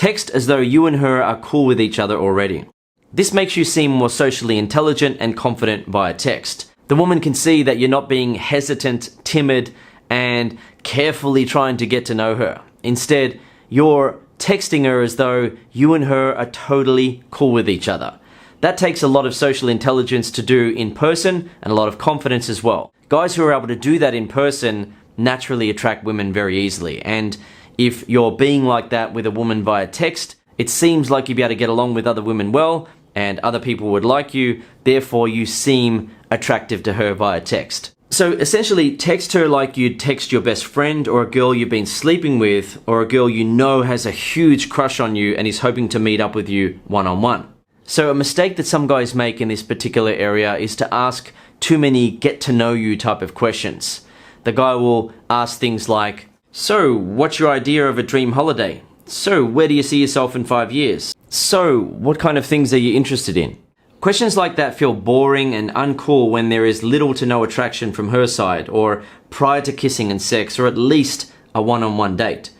Text as though you and her are cool with each other already. This makes you seem more socially intelligent and confident via text. The woman can see that you're not being hesitant, timid, and carefully trying to get to know her. Instead, you're texting her as though you and her are totally cool with each other. That takes a lot of social intelligence to do in person and a lot of confidence as well. Guys who are able to do that in person naturally attract women very easily. And if you're being like that with a woman via text, it seems like you'll be able to get along with other women well and other people would like you. Therefore, you seem attractive to her via text. So essentially, text her like you'd text your best friend or a girl you've been sleeping with or a girl you know has a huge crush on you and is hoping to meet up with you one-on-one. So a mistake that some guys make in this particular area is to ask too many get-to-know-you type of questions. The guy will ask things like, so, what's your idea of a dream holiday? So, where do you see yourself in 5 years? So, what kind of things are you interested in? Questions like that feel boring and uncool when there is little to no attraction from her side, or prior to kissing and sex, or at least a one-on-one date.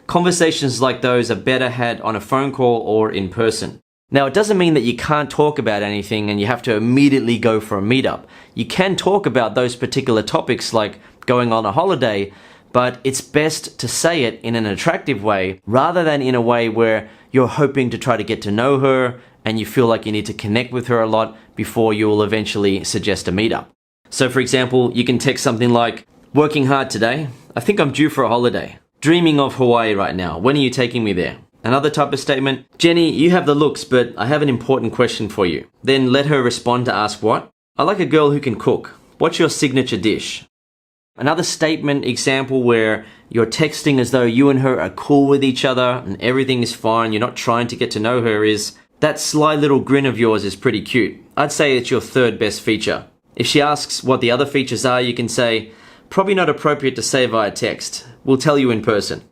Conversations like those are better had on a phone call or in person. Now, it doesn't mean that you can't talk about anything and you have to immediately go for a meetup. You can talk about those particular topics like going on a holiday, but it's best to say it in an attractive way rather than in a way where you're hoping to try to get to know her and you feel like you need to connect with her a lot before you will eventually suggest a meetup. So for example, you can text something like, working hard today. I think I'm due for a holiday. Dreaming of Hawaii right now. When are you taking me there? Another type of statement, Jenny, you have the looks, but I have an important question for you. Then let her respond to ask what? I like a girl who can cook. What's your signature dish? Another statement example where you're texting as though you and her are cool with each other and everything is fine, you're not trying to get to know her is, that sly little grin of yours is pretty cute. I'd say it's your third best feature. If she asks what the other features are, you can say, probably not appropriate to say via text. We'll tell you in person.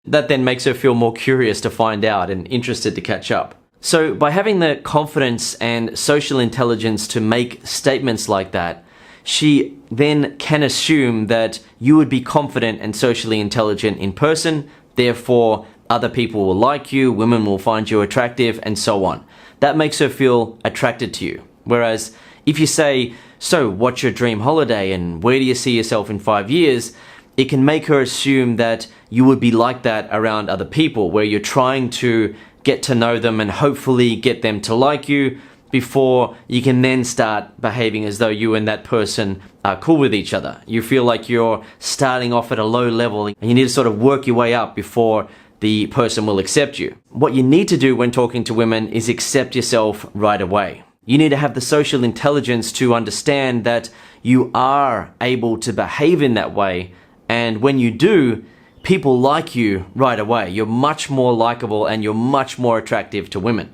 That then makes her feel more curious to find out and interested to catch up. So by having the confidence and social intelligence to make statements like that, she then can assume that you would be confident and socially intelligent in person, therefore other people will like you, women will find you attractive, and so on. That makes her feel attracted to you. Whereas if you say, so what's your dream holiday and where do you see yourself in 5 years, it can make her assume that you would be like that around other people, where you're trying to get to know them and hopefully get them to like you, before you can then start behaving as though you and that person are cool with each other. You feel like you're starting off at a low level and you need to sort of work your way up before the person will accept you. What you need to do when talking to women is accept yourself right away. You need to have the social intelligence to understand that you are able to behave in that way, and when you do, people like you right away. You're much more likable and you're much more attractive to women.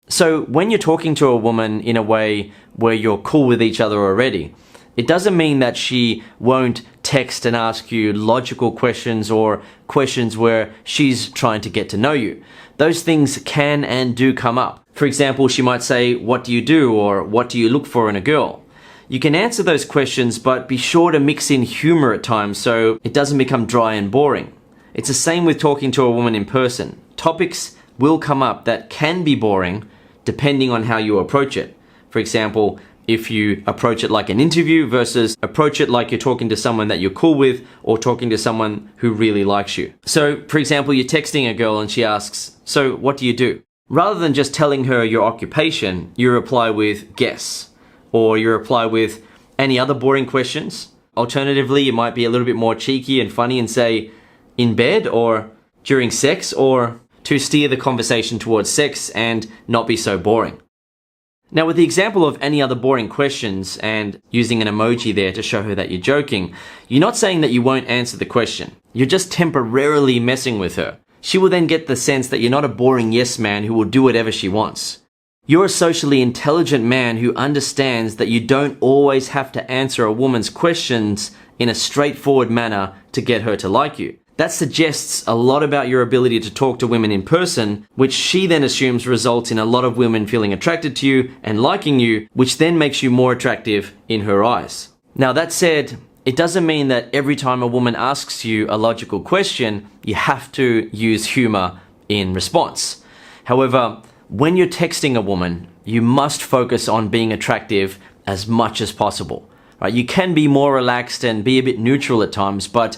So when you're talking to a woman in a way where you're cool with each other already, it doesn't mean that she won't text and ask you logical questions or questions where she's trying to get to know you. Those things can and do come up. For example, she might say, what do you do? Or what do you look for in a girl? You can answer those questions, but be sure to mix in humor at times so it doesn't become dry and boring. It's the same with talking to a woman in person. Topics will come up that can be boring depending on how you approach it. For example, if you approach it like an interview versus approach it like you're talking to someone that you're cool with or talking to someone who really likes you. So, for example, you're texting a girl and she asks, so what do you do? Rather than just telling her your occupation, you reply with guess, or you reply with any other boring questions. Alternatively, you might be a little bit more cheeky and funny and say, in bed or during sex, or to steer the conversation towards sex and not be so boring. Now, with the example of any other boring questions and using an emoji there to show her that you're joking, you're not saying that you won't answer the question. You're just temporarily messing with her. She will then get the sense that you're not a boring yes man who will do whatever she wants. You're a socially intelligent man who understands that you don't always have to answer a woman's questions in a straightforward manner to get her to like you. That suggests a lot about your ability to talk to women in person, which she then assumes results in a lot of women feeling attracted to you and liking you, which then makes you more attractive in her eyes. Now, that said, it doesn't mean that every time a woman asks you a logical question, you have to use humor in response. However, when you're texting a woman, you must focus on being attractive as much as possible. Right? You can be more relaxed and be a bit neutral at times, but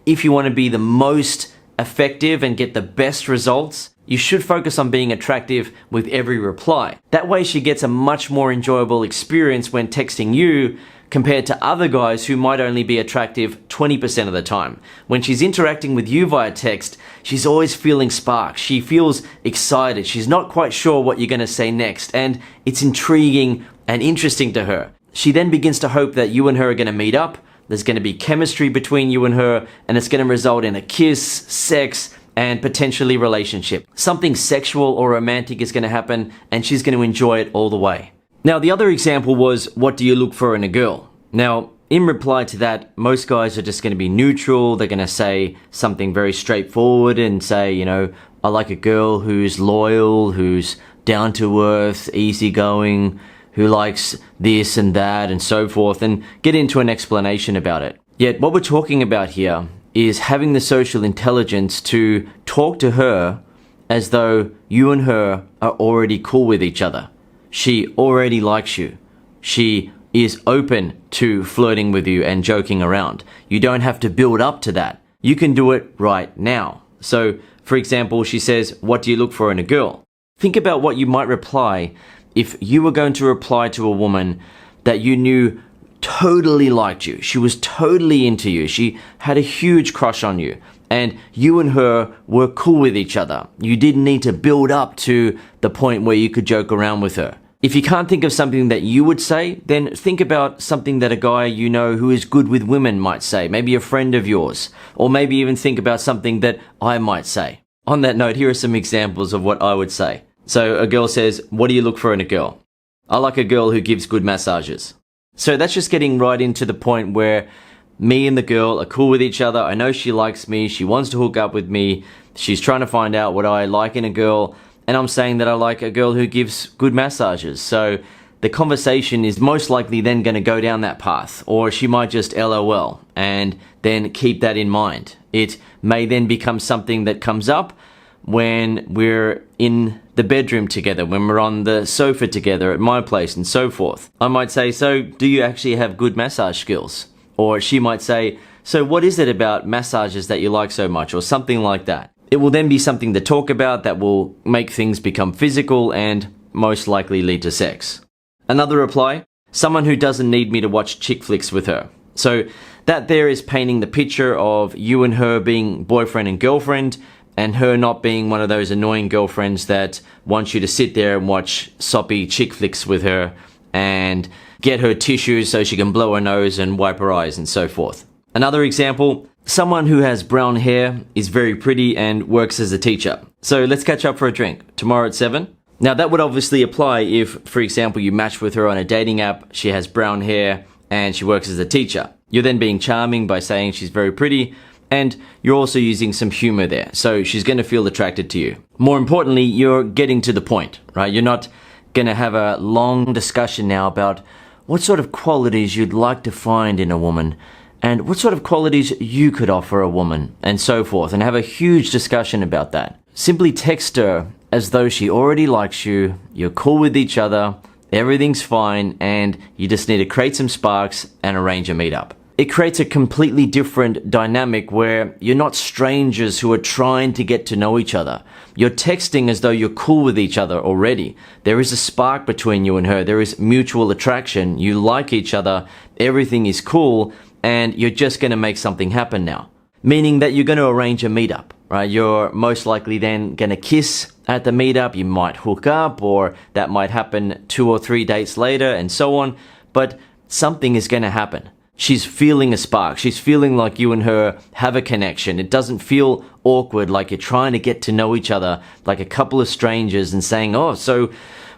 if you want to be the most effective and get the best results, you should focus on being attractive with every reply. That way she gets a much more enjoyable experience when texting you compared to other guys who might only be attractive 20% of the time. When she's interacting with you via text, she's always feeling sparks. She feels excited. She's not quite sure what you're going to say next, and it's intriguing and interesting to her. She then begins to hope that you and her are going to meet up. There's going to be chemistry between you and her, and it's going to result in a kiss, sex, and potentially relationship. Something sexual or romantic is going to happen, and she's going to enjoy it all the way. Now, the other example was, what do you look for in a girl? Now, in reply to that, most guys are just going to be neutral. They're going to say something very straightforward and say, you know, I like a girl who's loyal, who's down to earth, easygoing, who likes this and that and so forth, and get into an explanation about it. Yet what we're talking about here is having the social intelligence to talk to her as though you and her are already cool with each other. She already likes you. She is open to flirting with you and joking around. You don't have to build up to that. You can do it right now. So, for example, she says, what do you look for in a girl? Think about what you might reply if you were going to reply to a woman that you knew totally liked you. She was totally into you. She had a huge crush on you. And you and her were cool with each other. You didn't need to build up to the point where you could joke around with her. If you can't think of something that you would say, then think about something that a guy you know who is good with women might say. Maybe a friend of yours. Or maybe even think about something that I might say. On that note, here are some examples of what I would say. So a girl says, what do you look for in a girl? I like a girl who gives good massages. So that's just getting right into the point where me and the girl are cool with each other. I know she likes me. She wants to hook up with me. She's trying to find out what I like in a girl. And I'm saying that I like a girl who gives good massages. So the conversation is most likely then going to go down that path. Or she might just LOL and then keep that in mind. It may then become something that comes up when we're in the bedroom together, when we're on the sofa together at my place and so forth. I might say, so do you actually have good massage skills? Or she might say, so what is it about massages that you like so much? Or something like that. It will then be something to talk about that will make things become physical and most likely lead to sex. Another reply, someone who doesn't need me to watch chick flicks with her. So that there is painting the picture of you and her being boyfriend and girlfriend, and her not being one of those annoying girlfriends that wants you to sit there and watch soppy chick flicks with her and get her tissues so she can blow her nose and wipe her eyes and so forth. Another example, someone who has brown hair, is very pretty and works as a teacher. So let's catch up for a drink tomorrow at 7. Now that would obviously apply if, for example, you match with her on a dating app, she has brown hair and she works as a teacher. You're then being charming by saying she's very pretty, and you're also using some humor there. So she's going to feel attracted to you. More importantly, you're getting to the point, right? You're not going to have a long discussion now about what sort of qualities you'd like to find in a woman and what sort of qualities you could offer a woman and so forth, and have a huge discussion about that. Simply text her as though she already likes you, you're cool with each other, everything's fine, and you just need to create some sparks and arrange a meetup. It creates a completely different dynamic where you're not strangers who are trying to get to know each other. You're texting as though you're cool with each other already. There is a spark between you and her. There is mutual attraction. You like each other. Everything is cool, and you're just going to make something happen now. Meaning that you're going to arrange a meetup, right? You're most likely then going to kiss at the meetup. You might hook up, or that might happen 2 or 3 dates later and so on. But something is going to happen. She's feeling a spark. She's feeling like you and her have a connection. It doesn't feel awkward, like you're trying to get to know each other like a couple of strangers and saying, oh, so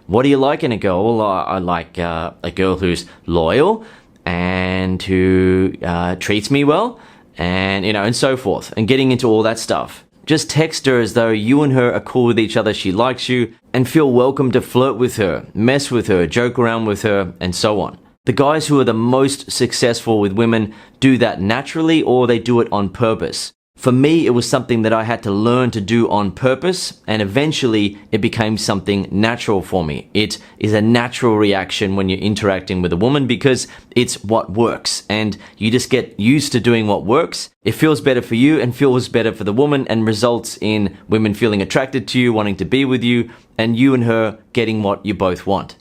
what do you like in a girl? Well, I like a girl who's loyal and who treats me well and, and so forth, and getting into all that stuff. Just text her as though you and her are cool with each other, she likes you, and feel welcome to flirt with her, mess with her, joke around with her, and so on. The guys who are the most successful with women do that naturally, or they do it on purpose. For me, it was something that I had to learn to do on purpose, and eventually it became something natural for me. It is a natural reaction when you're interacting with a woman because it's what works, and you just get used to doing what works. It feels better for you and feels better for the woman and results in women feeling attracted to you, wanting to be with you, and you and her getting what you both want.